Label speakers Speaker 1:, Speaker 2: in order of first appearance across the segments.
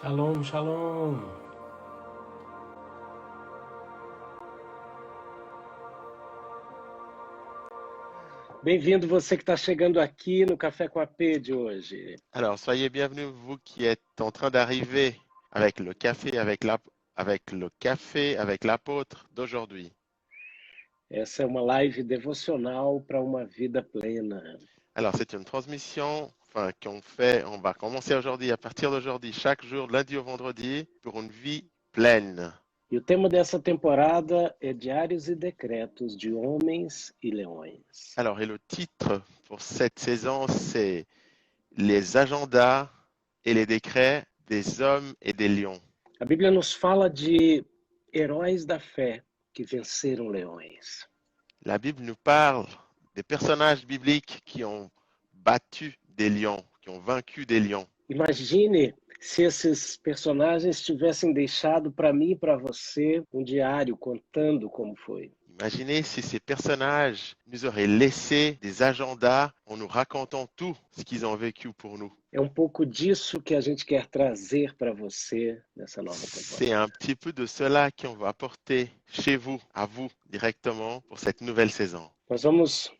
Speaker 1: Shalom, shalom. Bem-vindo você que está chegando aqui no Café com a P de hoje.
Speaker 2: Alors, soyez bienvenus, vous qui êtes en train d'arriver avec le café, avec l'apôtre d'aujourd'hui.
Speaker 1: Essa é uma live devocional para uma vida plena.
Speaker 2: Alors, c'est une transmission on va commencer aujourd'hui, à partir d'aujourd'hui, chaque jour, lundi au vendredi, pour une vie pleine.
Speaker 1: E o tema dessa temporada é Diários e Decretos de Homens e Leões.
Speaker 2: Alors, et le titre pour cette saison, c'est Les agendas et les décrets des hommes et des lions.
Speaker 1: A Bíblia nos fala de heróis da fé que venceram leões.
Speaker 2: La Bible nous parle des personnages bibliques qui ont battu des lions, qui ont vaincu des lions.
Speaker 1: Imagine se esses personagens tivessem deixado para mim e para você um diário contando como foi.
Speaker 2: Imaginez si ces personnages nous auraient laissé des agendas en nous racontant tout ce qu'ils ont vécu pour nous.
Speaker 1: É um pouco disso que a gente quer trazer para você nessa nova
Speaker 2: C'est
Speaker 1: temporada.
Speaker 2: un petit peu de cela qu'on va apporter chez vous, à vous, directement, pour cette nouvelle saison.
Speaker 1: Nós vamos,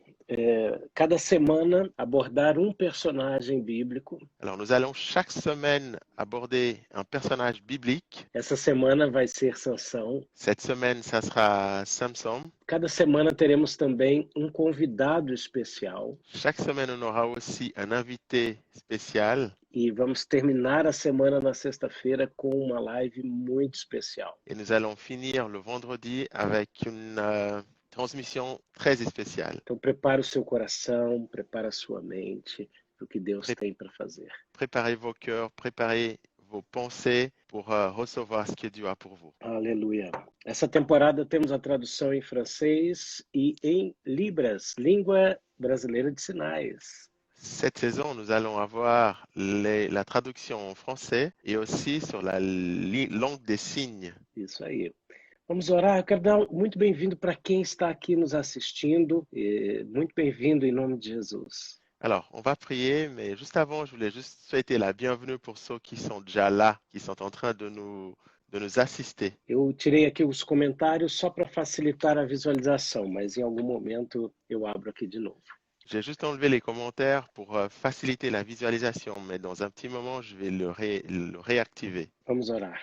Speaker 1: cada semana, abordar um personagem bíblico.
Speaker 2: Alors, nous allons chaque semaine aborder un personnage biblique.
Speaker 1: Essa semana vai ser Sansão.
Speaker 2: Cette semaine, ça sera Samson.
Speaker 1: Cada semana teremos também um convidado especial.
Speaker 2: Chaque semaine, on aura aussi un invité spécial.
Speaker 1: E vamos terminar a semana na sexta-feira com uma live muito especial.
Speaker 2: Et nous allons finir le vendredi avec une transmission très spéciale.
Speaker 1: Então prepare o seu coração, prepare a sua mente para o que Deus tem para fazer.
Speaker 2: Préparez vos cœurs, préparez vos pensées pour recevoir ce que Dieu a pour vous.
Speaker 1: Aleluia. Essa temporada temos a tradução em francês e em Libras, língua brasileira de sinais.
Speaker 2: Cette saison, nous allons avoir la traduction en français et aussi sur la langue des signes.
Speaker 1: Isso aí. Vamos orar. Eu quero dar muito bem-vindo para quem está aqui nos assistindo. Muito bem-vindo em nome de Jesus.
Speaker 2: Alors, on va prier, mais juste avant, je voulais juste souhaiter la bienvenue pour ceux qui sont déjà là, qui sont en train de nous assister.
Speaker 1: Eu tirei aqui os comentários só para facilitar a visualização, mas em algum momento eu abro aqui de novo.
Speaker 2: J'ai juste enlevé les commentaires pour faciliter la visualisation, mais dans un petit moment, je vais le réactiver.
Speaker 1: Vamos orar.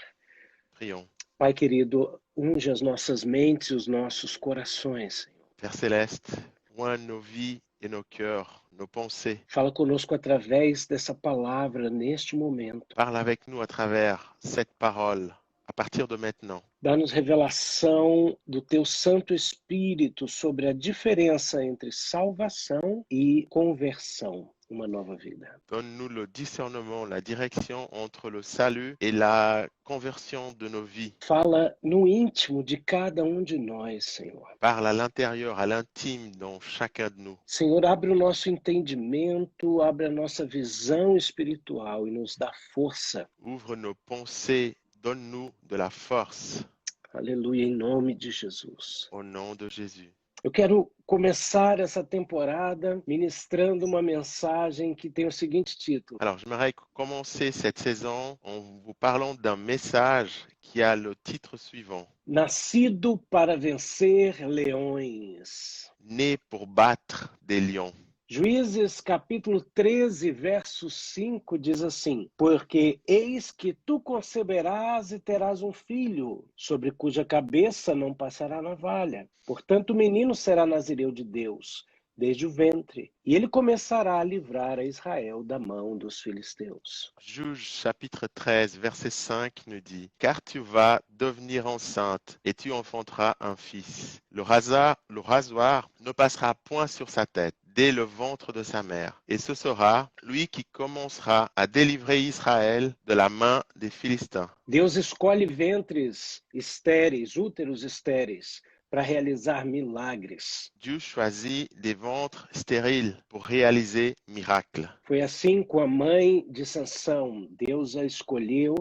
Speaker 2: Prions.
Speaker 1: Pai querido, unge as nossas mentes e os nossos corações, Senhor.
Speaker 2: Père Céleste, oins nos vies et nos cœurs, nos pensées.
Speaker 1: Fala conosco através dessa palavra neste momento.
Speaker 2: Parle avec nous à travers cette parole, à partir de maintenant.
Speaker 1: Dá-nos revelação do Teu Santo Espírito sobre a diferença entre salvação e conversão, uma nova vida.
Speaker 2: Donne-nous le discernement, la direction entre le salut et la conversion de nos vies.
Speaker 1: Fala no íntimo de cada um de nós, Senhor.
Speaker 2: Parle à l'intérieur, à l'intime dans chacun de nous.
Speaker 1: Senhor, abre o nosso entendimento, abre a nossa visão espiritual e nos dá força.
Speaker 2: Ouvre nos pensées, donne-nous de la force.
Speaker 1: Aleluia, em nome de Jesus.
Speaker 2: Au nom de Jésus.
Speaker 1: Eu quero começar essa temporada ministrando uma mensagem que tem o seguinte título.
Speaker 2: Alors, j'aimerais commencer cette saison en vous parlant d'un message qui a le titre suivant.
Speaker 1: Nascido para vencer leões.
Speaker 2: Né pour battre des lions.
Speaker 1: Juízes capítulo 13, verso 5 diz assim: Porque eis que tu conceberás e terás um filho, sobre cuja cabeça não passará navalha. Portanto, o menino será nazireu de Deus, desde o ventre, e ele começará a livrar a Israel da mão dos filisteus.
Speaker 2: Juge chapitre 13, verset 5 nous dit « Car tu vas devenir enceinte et tu enfanteras un fils. Le rasoir ne passera point sur sa tête dès le ventre de sa mère. Et ce sera lui qui commencera à délivrer Israël de la main des Philistins. »
Speaker 1: Deus escolhe ventres estéreis, úteros estéreis, para realizar milagres.
Speaker 2: Dieu choisit des ventres stériles pour réaliser miracles.
Speaker 1: Foi assim com a mãe de Sansão. Deus a escolheu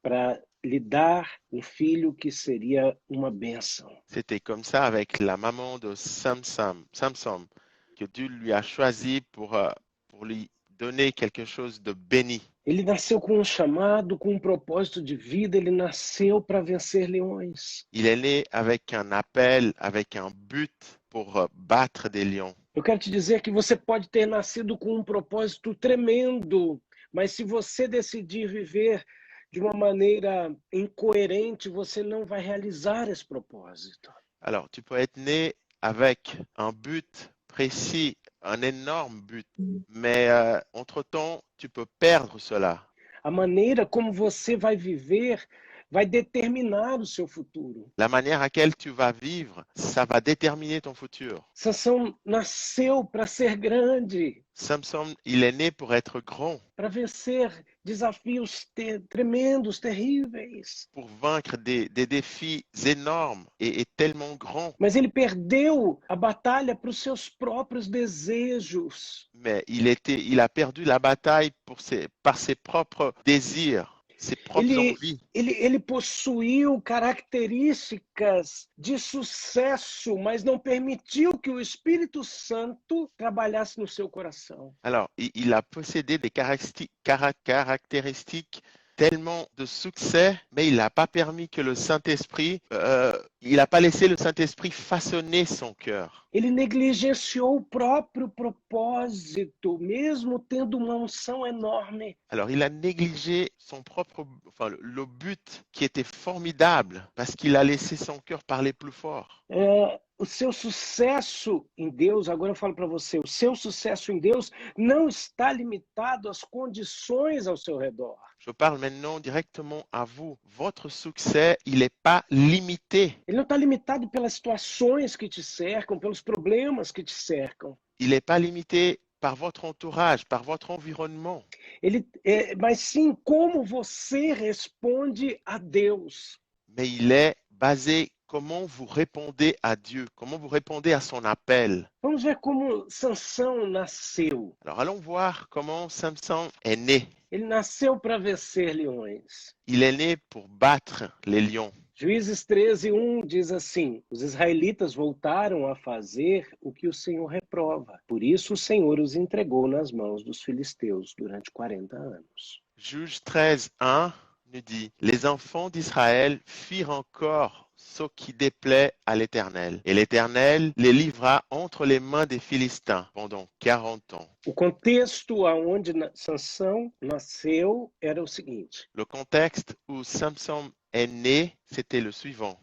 Speaker 1: para lhe dar um filho que seria uma bênção.
Speaker 2: C'était comme ça avec la maman de Samson, que Dieu lui a choisi pour lui donné quelque chose de béni.
Speaker 1: Ele nasceu com um chamado, com um propósito de vida, ele nasceu para vencer leões.
Speaker 2: Il est né avec un appel, avec un but pour battre des lions.
Speaker 1: Eu quero te dizer que você pode ter nascido com um propósito tremendo, mas se você decidir viver de uma maneira incoerente, você não vai realizar esse propósito.
Speaker 2: Alors, tu peux être né avec un but précis, un énorme but, mais entre-temps, tu peux perdre cela.
Speaker 1: A maneira como você vai viver vai determinar o seu futuro.
Speaker 2: La manière à laquelle tu vas vivre, ça va déterminer ton futur.
Speaker 1: Sansão nasceu para ser grande,
Speaker 2: Samson, il est né pour être grand,
Speaker 1: para vencer desafios tremendos, terríveis.
Speaker 2: pour vaincre des défis énormes et tellement grands.
Speaker 1: Mas ele perdeu a batalha para os seus próprios desejos.
Speaker 2: Mais il a perdu la bataille par ses propres désirs, ses propres envies.
Speaker 1: Ele possuiu características de sucesso, mas não permitiu que o Espírito Santo trabalhasse no seu coração.
Speaker 2: Alors, il a possédé des caractéristiques tellement de succès, mais il n'a pas permis que le Saint-Esprit, il n'a pas laissé le Saint-Esprit façonner son cœur.
Speaker 1: Ele negligenciou o próprio propósito, mesmo tendo uma unção enorme.
Speaker 2: Alors, il a négligé le but qui était formidable parce qu'il a laissé son cœur parler plus fort.
Speaker 1: O seu sucesso em Deus, agora eu falo para você, o seu sucesso em Deus não está limitado às condições ao seu redor.
Speaker 2: Je parle maintenant directement à vous. Votre succès, il n'est pas limité.
Speaker 1: Ele não está limitado pelas situações que te cercam, pelos problemas que te cercam.
Speaker 2: Il n'est pas limité par votre entourage, par votre environnement.
Speaker 1: Mas sim como você responde a Deus.
Speaker 2: Mais il est basé comment vous répondez à Dieu, comment vous répondez à son appel.
Speaker 1: Vamos ver como Sansão nasceu.
Speaker 2: Alors allons voir comment Samson est né.
Speaker 1: Ele nasceu para vencer leões.
Speaker 2: Il est né pour battre les lions.
Speaker 1: Juízes 13:1 diz assim: os israelitas voltaram a fazer o que o Senhor reprova. Por isso o Senhor os entregou nas mãos dos filisteus durante 40 anos.
Speaker 2: Juge 13:1 nous dit: les enfants d'Israël firent encore ce qui déplaît à l'Éternel. Et l'Éternel les livra entre les mains des Philistins pendant 40 ans.
Speaker 1: O contexto aonde Sansão nasceu era o seguinte:
Speaker 2: le contexte où Samson est né, c'était le suivant.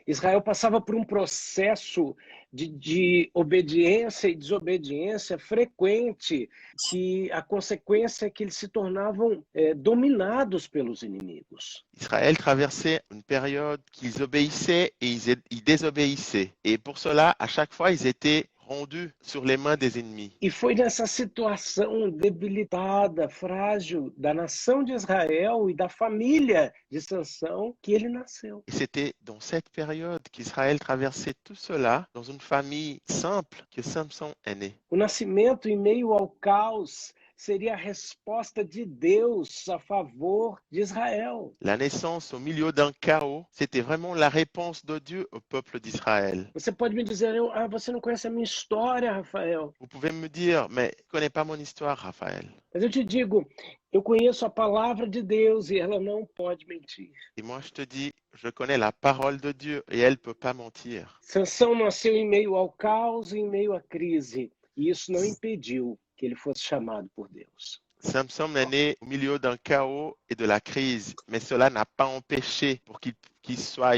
Speaker 1: Israel passava por um processo de obediência e desobediência frequente, que a consequência é que eles se tornavam dominados pelos inimigos.
Speaker 2: Israël traversait une période qu'ils obéissaient et ils désobéissaient. Et pour cela, à chaque fois, ils étaient rendus sur les mains des ennemis.
Speaker 1: E foi nessa situação debilitada, frágil da nação de Israel e da família de Sansão que ele nasceu.
Speaker 2: Et c'était dans cette période qu'Israël traversait tout cela, dans une famille simple, que Samson est né.
Speaker 1: O nascimento em meio ao caos seria a resposta de Deus a favor de Israel.
Speaker 2: La naissance au milieu d'un chaos, c'était vraiment la réponse de Dieu au peuple d'Israël.
Speaker 1: Você pode me dizer, você não conhece a minha história, Rafael.
Speaker 2: Vous pouvez me dire, mais je ne connais pas mon histoire, Raphaël.
Speaker 1: Mas eu te digo, eu conheço a palavra de Deus e ela não pode mentir.
Speaker 2: Et moi, je te dis, je connais la parole de Dieu et elle ne peut pas mentir.
Speaker 1: Sansão nasceu em meio ao caos e em meio à crise, e isso não impediu que ele fosse chamado por Deus.
Speaker 2: Samson est né au milieu d'un chaos et de la crise, mais cela n'a pas empêché pour qu'il soit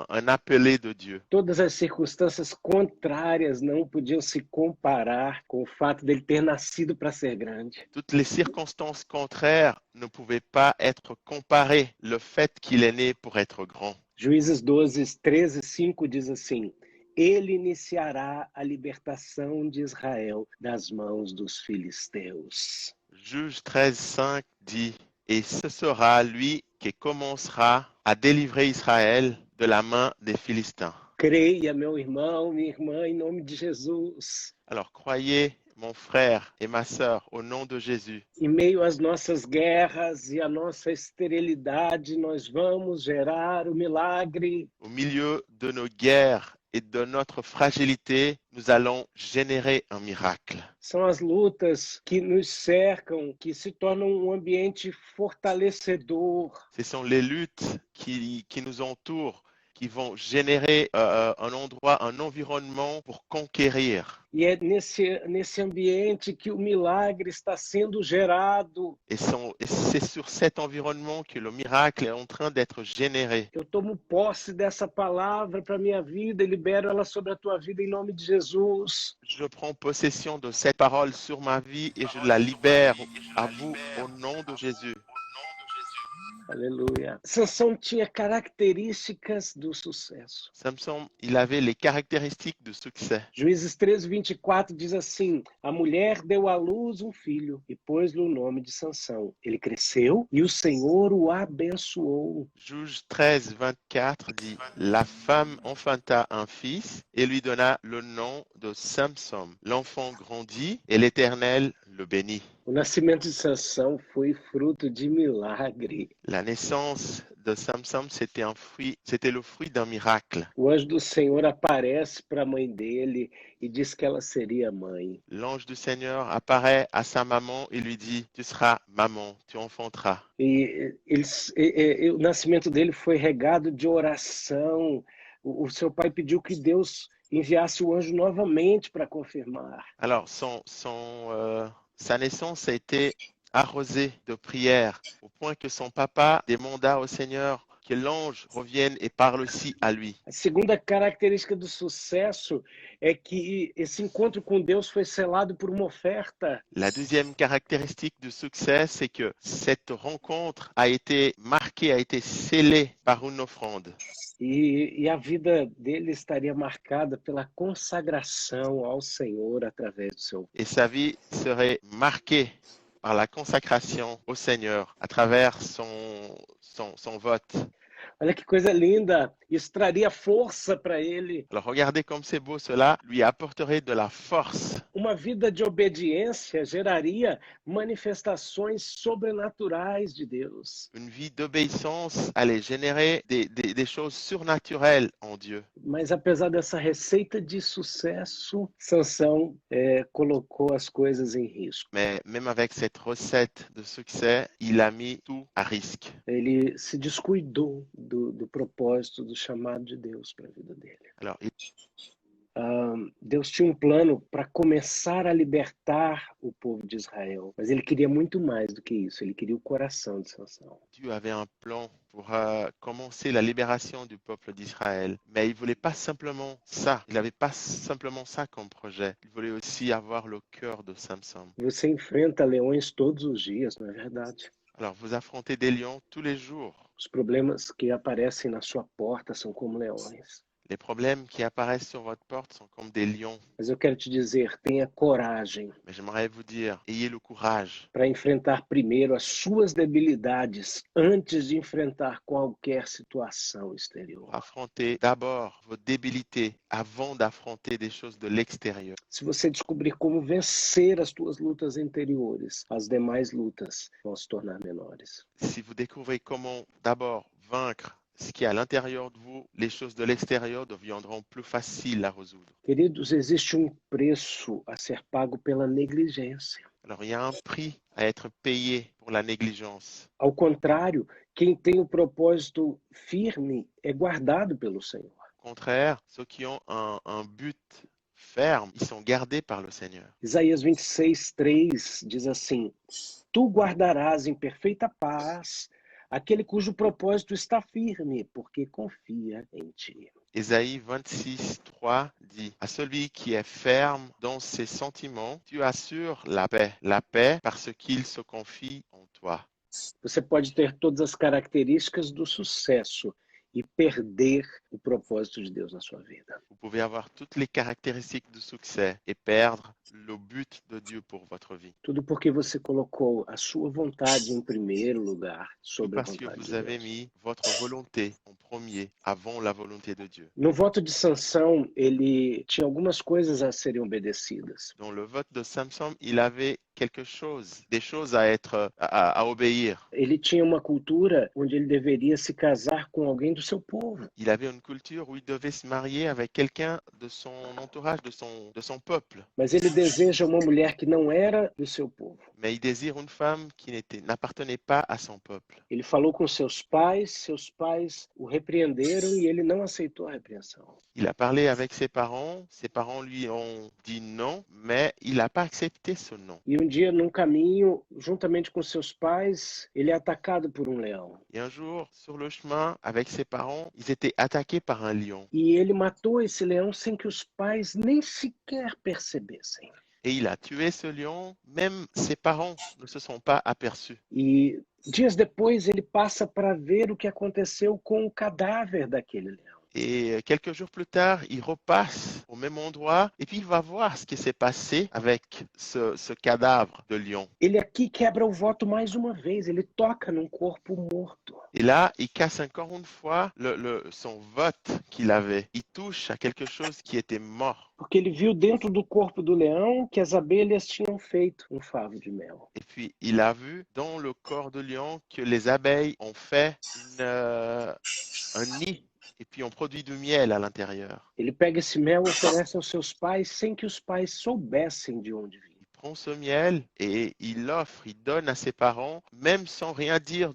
Speaker 2: un appelé de Dieu.
Speaker 1: Todas as circunstâncias contrárias não podiam se comparar com o fato dele ter nascido para ser grande.
Speaker 2: Toutes les circonstances contraires ne pouvaient pas être comparées, le fait qu'il est né pour être grand.
Speaker 1: Juízes 13:5 diz assim: ele iniciará a libertação de Israel das mãos dos filisteus.
Speaker 2: Juge 13:5 dit: et ce sera lui qui commencera à délivrer Israël de la main des Philistins.
Speaker 1: Creia, meu irmão, minha irmã, em nome de Jesus.
Speaker 2: Alors croyez, mon frère et ma sœur, au nom de Jésus.
Speaker 1: Em meio às nossas guerras e à nossa esterilidade, nós vamos gerar o milagre.
Speaker 2: Au milieu de nos guerres et de notre fragilité, nous allons générer un miracle.
Speaker 1: São as lutas que nos cercam, que se tornam um ambiente fortalecedor.
Speaker 2: Ce sont les luttes qui nous entourent, qui vont générer un endroit, un environnement pour conquérir.
Speaker 1: E é nesse ambiente que o milagre está sendo gerado.
Speaker 2: Et c'est sur cet environnement que le miracle est en train d'être généré.
Speaker 1: Eu tomo posse dessa palavra para minha vida e libero ela sobre a tua vida em nome de Jesus.
Speaker 2: Je prends possession de cette parole sur ma vie et je la libère à vous au nom de Jésus.
Speaker 1: Aleluia. Sansão tinha características do sucesso.
Speaker 2: Samson, il avait les caractéristiques de succès.
Speaker 1: Juízes 13:24 diz assim: a mulher deu à luz um filho e pôs-lhe o nome de Sansão. Ele cresceu e o Senhor o abençoou.
Speaker 2: Juge 13, 24 dit, la femme enfanta un fils et lui donna le nom de Samson. L'enfant grandit et l'Éternel le bénit.
Speaker 1: O nascimento de Sansão foi fruto de milagre.
Speaker 2: La naissance de Samson, c'était le fruit d'un miracle.
Speaker 1: O anjo do Senhor aparece para a mãe dele e diz que ela seria mãe.
Speaker 2: L'ange du Seigneur apparaît à sa maman et lui dit, tu seras maman, tu enfanteras.
Speaker 1: O nascimento dele foi regado de oração. O seu pai pediu que Deus enviasse o anjo novamente para confirmar.
Speaker 2: Alors, sa naissance a été arrosée de prières, au point que son papa demanda au Seigneur que l'ange revienne et parle aussi à lui.
Speaker 1: A segunda característica do sucesso é que esse encontro com Deus foi selado por uma oferta.
Speaker 2: La deuxième caractéristique du succès, c'est que cette rencontre a été marquée, a été scellée par une offrande.
Speaker 1: E a vida dele estaria marcada pela consagração ao Senhor através do seu.
Speaker 2: Et sa vie serait marquée par la consacration au Seigneur à travers son vote.
Speaker 1: Olha que coisa linda! Isso traria força para ele.
Speaker 2: Alors regardez comme c'est beau, cela lui apporterait de la force.
Speaker 1: Uma vida de obediência geraria manifestações sobrenaturais de Deus.
Speaker 2: Une vie d'obéissance allait générer des choses surnaturelles en Dieu.
Speaker 1: Mas apesar dessa receita de sucesso, Sansão colocou as coisas em risco.
Speaker 2: Mais même avec cette recette de succès, il a mis tout à risque.
Speaker 1: Ele se descuidou do propósito, do chamado de Deus para a vida dele.
Speaker 2: Alors,
Speaker 1: Deus tinha um plano para começar a libertar o povo de Israel, mas ele queria muito mais do que isso. Ele queria o coração de Sansão.
Speaker 2: Dieu avait un plan pour commencer la libération du peuple d'Israël. Mais il ne voulait pas simplement ça. Il n'avait pas simplement ça comme projet. Il voulait aussi avoir le cœur de Samson.
Speaker 1: Você enfrenta leões todos os dias, não é verdade?
Speaker 2: Alors, vous affrontez des lions tous les jours.
Speaker 1: Os problemas que aparecem na sua porta são como leões.
Speaker 2: Les problèmes qui apparaissent sur votre porte sont comme des lions.
Speaker 1: Mas eu quero te dizer, tenha coragem
Speaker 2: Mais j'aimerais vous dire, ayez le courage
Speaker 1: para enfrentar primeiro as suas debilidades antes de enfrentar qualquer situação exterior.
Speaker 2: pour affronter d'abord vos débilités avant d'affronter des choses de l'extérieur.
Speaker 1: Se você descobrir como vencer as tuas lutas interiores, as demais lutas vão se tornar menores.
Speaker 2: Si vous découvrez comment d'abord vaincre ce qui est à l'intérieur de vous, les choses de l'extérieur deviendront plus faciles à résoudre.
Speaker 1: Queridos, existe um preço a ser pago pela negligência.
Speaker 2: Alors, il y a un prix à être payé pour la négligence.
Speaker 1: Ao contrário, quem tem o propósito firme é guardado pelo Senhor.
Speaker 2: Au contraire, ceux qui ont un but ferme, ils sont gardés par le Seigneur.
Speaker 1: Isaías 26:3 diz assim: Tu guardarás em perfeita paz aquele cujo propósito está firme, porque confia em ti.
Speaker 2: Ésaïe 26, 3 dit, à celui qui est ferme dans ses sentiments, tu assures la paix parce qu'il se confie en toi.
Speaker 1: Você pode ter todas as características do sucesso e perder o propósito de Deus na sua vida.
Speaker 2: Vous pouvez avoir toutes les caractéristiques du succès et perdre le but de Dieu pour votre vie.
Speaker 1: Tudo porque você colocou a sua vontade em primeiro lugar
Speaker 2: Tout
Speaker 1: sobre a
Speaker 2: parce que
Speaker 1: vontade
Speaker 2: vous
Speaker 1: de
Speaker 2: avez
Speaker 1: Deus.
Speaker 2: mis votre volonté en premier avant la volonté de Dieu.
Speaker 1: No voto de Sansão, ele tinha algumas coisas a serem obedecidas.
Speaker 2: Dans le vote de Samson, il avait quelque chose, des choses à être, à obéir.
Speaker 1: Ele tinha uma cultura onde ele deveria se casar com alguém do seu povo.
Speaker 2: Il avait une culture où il devait se marier avec quelqu'un de son entourage, de son peuple.
Speaker 1: Mas ele deseja uma mulher que não era do seu povo.
Speaker 2: Mais il désire une femme qui n'appartenait pas à son peuple.
Speaker 1: Ele falou com seus pais o repreenderam e ele não aceitou a repreensão.
Speaker 2: Il a parlé avec ses parents lui ont dit non, mais il n'a pas accepté ce non.
Speaker 1: E dia, num caminho, juntamente com seus pais, ele é atacado por leão.
Speaker 2: Et un jour, sur le chemin, avec ses parents, ils étaient attaqués par un lion.
Speaker 1: E ele matou esse leão sem que os pais nem sequer percebessem.
Speaker 2: Et il a tué ce lion, même ses parents ne se sont pas aperçus.
Speaker 1: E dias depois ele passa para ver o que aconteceu com o cadáver daquele leão.
Speaker 2: Et quelques jours plus tard, il repasse au même endroit et puis il va voir ce qui s'est passé avec ce cadavre de lion.
Speaker 1: Ele aqui quebra o voto mais uma vez, ele toca num corpo morto.
Speaker 2: Et là, il casse encore une fois son vote qu'il avait. Il touche à quelque chose qui était mort.
Speaker 1: Porque ele viu dentro do corpo do leão que as abelhas tinham feito favo de mel.
Speaker 2: Et puis, il a vu dans le corps de lion que les abeilles ont fait un nid. Et puis on produit du miel à l'intérieur.
Speaker 1: Ele pega esse mel e oferece aos seus pais sem que os pais soubessem de onde vinha.
Speaker 2: Il prend ce miel et il l'offre, il donne à ses parents, même sans rien dire,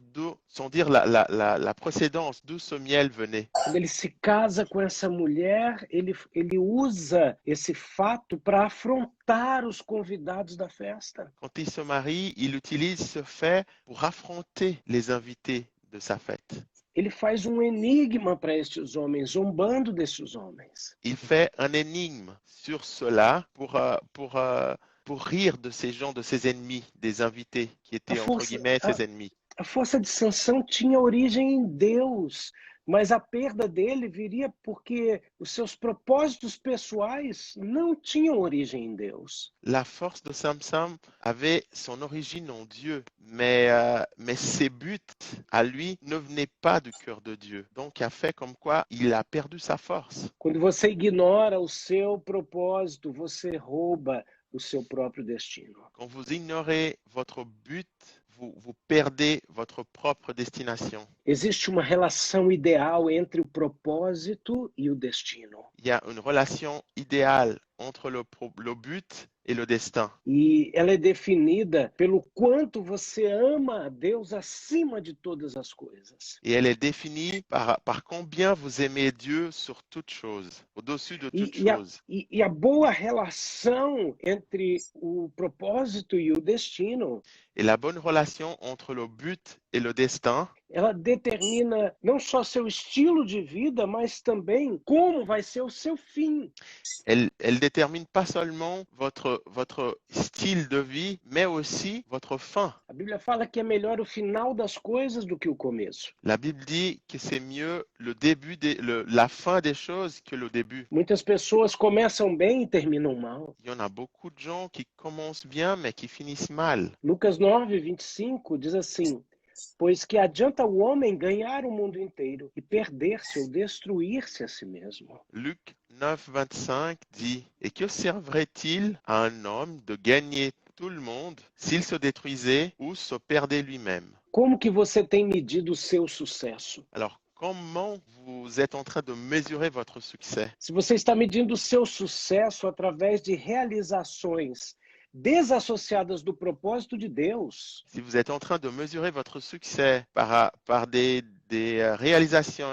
Speaker 2: sans dire la procédance d'où ce miel venait.
Speaker 1: Quando ele se casa com essa mulher, ele usa esse fato para afrontar os convidados da festa.
Speaker 2: Quand il se marie, il utilise ce fait pour affronter les invités de sa fête.
Speaker 1: Ele faz enigma para estes homens, zombando desses homens.
Speaker 2: Il fait un énigme sur cela pour rire de ces gens, de ses ennemis, des invités qui étaient entre guillemets ses ennemis.
Speaker 1: A força de Sansão tinha origem em Deus, mas a perda dele viria porque os seus propósitos pessoais não tinham origem em Deus.
Speaker 2: La force de Samson avait son origine en Dieu, mais ses buts à lui ne venaient pas du cœur de Dieu. Donc, a fait comme quoi il a perdu sa force.
Speaker 1: Quando você ignora o seu propósito, você rouba o seu próprio destino.
Speaker 2: Quand vous ignorez votre but, vous perdez votre propre destination.
Speaker 1: Existe uma relação ideal entre o propósito e o destino.
Speaker 2: Il y a une relation idéale entre le but et le destin.
Speaker 1: E ela é definida pelo quanto você ama a Deus acima de todas as coisas.
Speaker 2: Et elle est définie par combien vous aimez Dieu sur toute chose, au-dessus de toute chose.
Speaker 1: E a boa relação entre o propósito e o destino,
Speaker 2: et la bonne relation entre le but et le destin,
Speaker 1: ela determina não só seu estilo de vida, mas também como vai ser o seu fim.
Speaker 2: Elle détermine pas seulement votre style de vie, mais aussi votre fin.
Speaker 1: A Bíblia fala que é melhor o final das coisas do que o começo.
Speaker 2: La Bible dit que c'est mieux la fin des choses que le début.
Speaker 1: Muitas pessoas começam bem e terminam mal.
Speaker 2: Il y en a beaucoup de gens qui commencent bien, mais qui finissent mal.
Speaker 1: Lucas 9:25 diz assim: pois que adianta o homem ganhar o mundo inteiro e perder-se ou destruir-se a si mesmo.
Speaker 2: Luc 9:25 dit: et que servirait-il à un homme de gagner tout le monde s'il se détruisait ou se perdait lui-même?
Speaker 1: Como que você tem medido o seu sucesso?
Speaker 2: Alors, comment vous êtes en train de mesurer votre succès?
Speaker 1: Se você está medindo o seu sucesso através de realizações desassociadas do propósito de Deus,
Speaker 2: si vous êtes en train de mesurer votre succès par des réalisations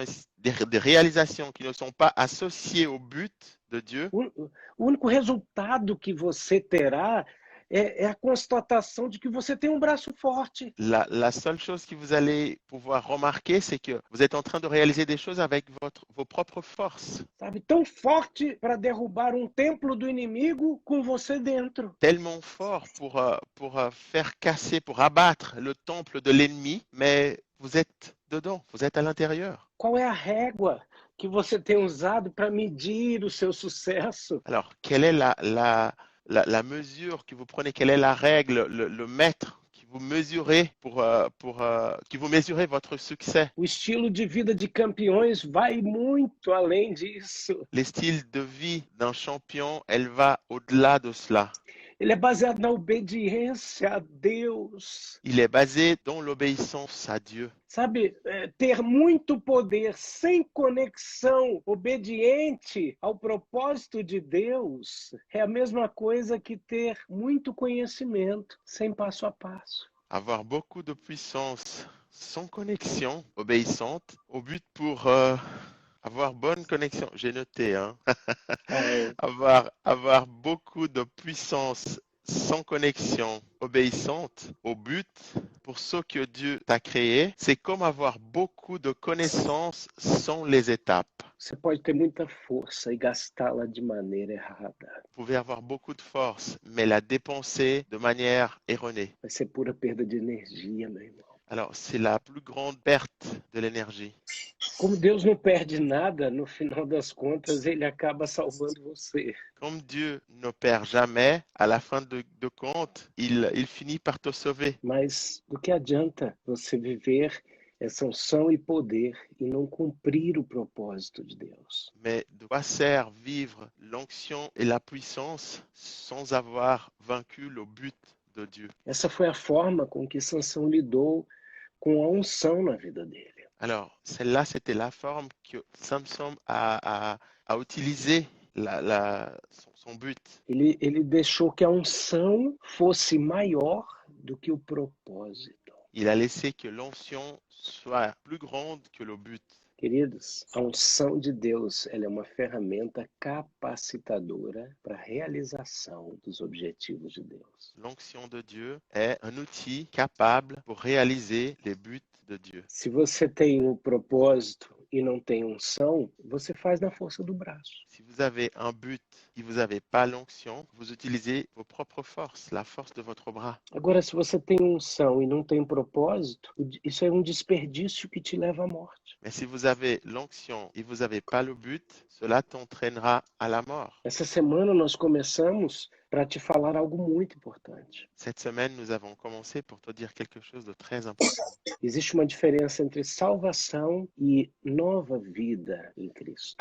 Speaker 2: qui ne sont pas associées au but de Dieu,
Speaker 1: o único resultado que você terá é a constatação de que você tem braço forte.
Speaker 2: La seule chose que vous allez pouvoir remarquer, c'est que vous êtes en train de réaliser des choses avec vos propres forces.
Speaker 1: Sabe, tão forte para derrubar templo do inimigo com você dentro.
Speaker 2: Tellement fort pour faire casser, pour abattre le temple de l'ennemi, mais vous êtes dedans, vous êtes à l'intérieur.
Speaker 1: Qual é a régua que você tem usado para medir o seu sucesso?
Speaker 2: Alors, quelle est la mesure que vous prenez, quelle est la règle, le mètre que vous mesurez que vous mesurez votre succès?
Speaker 1: O estilo de vida de campeões vai muito além disso.
Speaker 2: Le style de vie d'un champion, elle va au-delà de cela.
Speaker 1: Ele é baseado na obediência a Deus.
Speaker 2: Il est basé dans l'obéissance à Dieu.
Speaker 1: Sabe, ter muito poder sem conexão, obediente ao propósito de Deus, é a mesma coisa que ter muito conhecimento sem passo a passo.
Speaker 2: Avoir beaucoup de puissance sans connexion, obéissante, au but pour avoir bonne connexion. J'ai noté, hein.
Speaker 1: É,
Speaker 2: Avoir beaucoup de puissance sans connexion, obéissante au but pour ce que Dieu t'a créé, c'est comme avoir beaucoup de connaissances sans les étapes.
Speaker 1: você pode ter muita força e gastá-la de maneira errada.
Speaker 2: Vous pouvez avoir beaucoup de force, mais la dépenser de manière erronée.
Speaker 1: Vai ser pura perda de energia, meu irmão.
Speaker 2: Alors, c'est la plus grande perte de l'énergie.
Speaker 1: Como Deus não perde nada, no final das contas, ele acaba salvando você.
Speaker 2: Comme Dieu ne perd jamais, à la fin de compte, il finit par te sauver.
Speaker 1: Mas do que adianta você viver essa unção e poder e não cumprir o propósito de Deus?
Speaker 2: Mais de quoi sert vivre l'onction et la puissance sans avoir vaincu le but de Dieu?
Speaker 1: Essa foi a forma com que Sansão lidou com a unção na vida dele.
Speaker 2: Alors, celle-là, c'était la forme que Samson a utilisé son but.
Speaker 1: Ele deixou que a unção fosse maior do que o propósito.
Speaker 2: Il a laissé que l'onction soit plus grande que le but.
Speaker 1: Queridos, a unção de Deus ela é uma ferramenta capacitadora para a realização dos objetivos de Deus.
Speaker 2: L'onction de Dieu est un outil capable pour réaliser les buts de Dieu.
Speaker 1: Se você tem um propósito e não tem unção, você faz na força do braço.
Speaker 2: Si vous avez un but et vous n'avez pas l'onction, vous utilisez vos propres forces, la force de votre bras.
Speaker 1: Agora, se você tem unção e não tem propósito, isso é um desperdício que te leva à morte.
Speaker 2: Mais si vous avez l'onction et vous n'avez pas le but, cela t'entraînera à la mort.
Speaker 1: Essa semana nós começamos para te falar algo muito importante.
Speaker 2: Cette semaine, nous avons commencé pour te dire quelque chose de très important.
Speaker 1: Existe uma diferença entre salvação e nova vida em Cristo.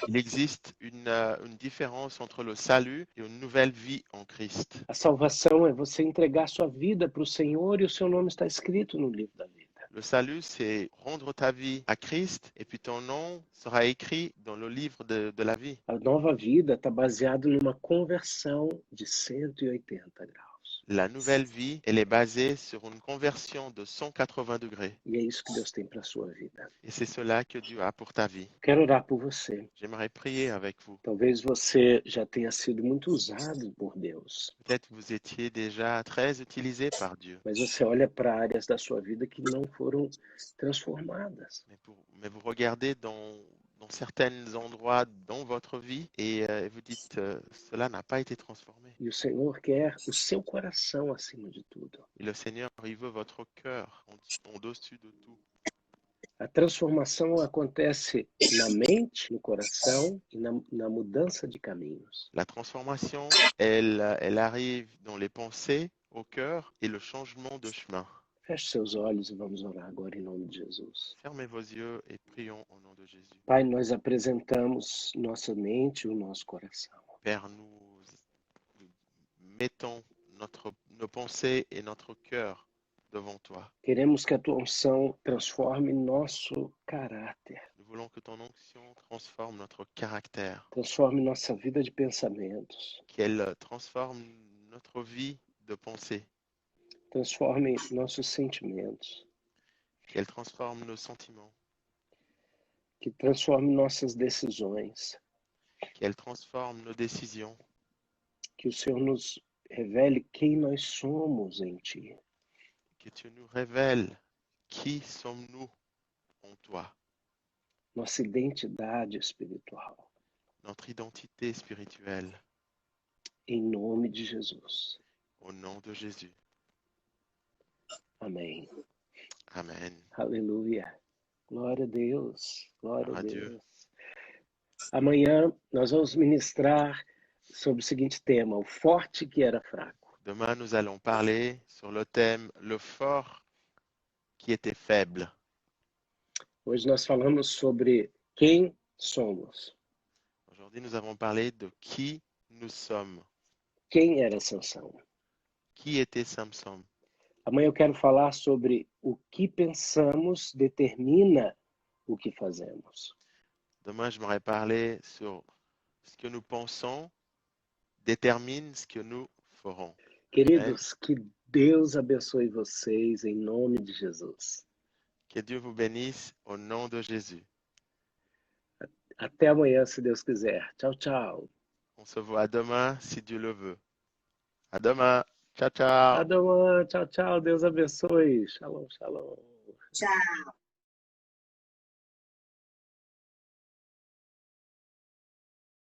Speaker 2: Il existe une différence entre le salut et une nouvelle vie en Christ.
Speaker 1: A salvação é você entregar sua vida para o Senhor e o seu nome está escrito no livro da vida.
Speaker 2: Le salut, c'est rendre ta vie à Christ et puis ton nom sera écrit dans le livre de la vie.
Speaker 1: A nova vida está baseada numa conversão de 180 graus.
Speaker 2: La nouvelle vie, elle est basée sur une conversion de 180 degrés.
Speaker 1: E é isso que Deus tem para a sua vida.
Speaker 2: Et c'est cela que Dieu a pour ta vie.
Speaker 1: Quero orar por você.
Speaker 2: J'aimerais prier avec vous.
Speaker 1: Talvez você já tenha sido muito usado por Deus,
Speaker 2: Peut-être vous étiez déjà très utilisé par Dieu,
Speaker 1: mas você olha para áreas da sua vida que não foram transformadas.
Speaker 2: mais vous regardez dans certains endroits dans votre vie et vous dites cela n'a pas été transformé.
Speaker 1: E o Senhor quer o seu coração acima de tudo.
Speaker 2: Et le Seigneur, il veut votre cœur en dessus de tout.
Speaker 1: A transformação acontece na mente, no coração e na mudança de caminhos.
Speaker 2: La transformation, elle arrive dans les pensées, au cœur et le changement de chemin.
Speaker 1: Feche seus olhos e vamos orar agora em nome de Jesus.
Speaker 2: Fermez vos yeux et prions au nom de Jésus.
Speaker 1: Pai, nós apresentamos nossa mente e o nosso coração.
Speaker 2: Père, nous mettons nos pensées et notre cœur devant toi.
Speaker 1: Queremos que a tua unção transforme nosso caráter,
Speaker 2: Nous voulons que ton onction transforme notre caractère,
Speaker 1: transforme nossa vida de pensamentos,
Speaker 2: qu'elle transforme notre vie de pensée,
Speaker 1: transforme nossos sentimentos,
Speaker 2: qu'elle transforme nos sentiments,
Speaker 1: que transforme nossas decisões,
Speaker 2: qu'elle transforme nos décisions,
Speaker 1: que o Senhor nos revele quem nós somos em Ti.
Speaker 2: que tu nous révèles qui sommes-nous en toi,
Speaker 1: Nossa identidade espiritual.
Speaker 2: notre identité spirituelle,
Speaker 1: Em nome de Jesus.
Speaker 2: au nom de Jésus.
Speaker 1: Amém.
Speaker 2: Amen.
Speaker 1: Aleluia. Glória a Deus. Glória a
Speaker 2: Glória a Deus.
Speaker 1: Deus. Amanhã nós vamos ministrar sobre o seguinte tema: o forte que era fraco.
Speaker 2: Demain, nous allons parler sur le thème le fort qui était faible.
Speaker 1: Hoje nós falamos sobre quem somos.
Speaker 2: Aujourd'hui, nous avons parlé de qui nous sommes.
Speaker 1: quem era Sansão.
Speaker 2: Qui était Samson?
Speaker 1: Amanhã eu quero falar sobre o que pensamos determina o que fazemos.
Speaker 2: Demain, j'aimerais parler sur ce que nous pensons détermine ce que nous ferons. Amen.
Speaker 1: Queridos, que Deus abençoe vocês em nome de Jesus.
Speaker 2: Que Dieu vous bénisse au nom de Jésus.
Speaker 1: Até amanhã, se Deus quiser. Tchau, tchau.
Speaker 2: On se voit demain si Dieu le veut. À demain. Ciao, ciao.
Speaker 1: Amanhã, tchau, tchau. Deus abençoe. Shalom, shalom.
Speaker 3: Tchau.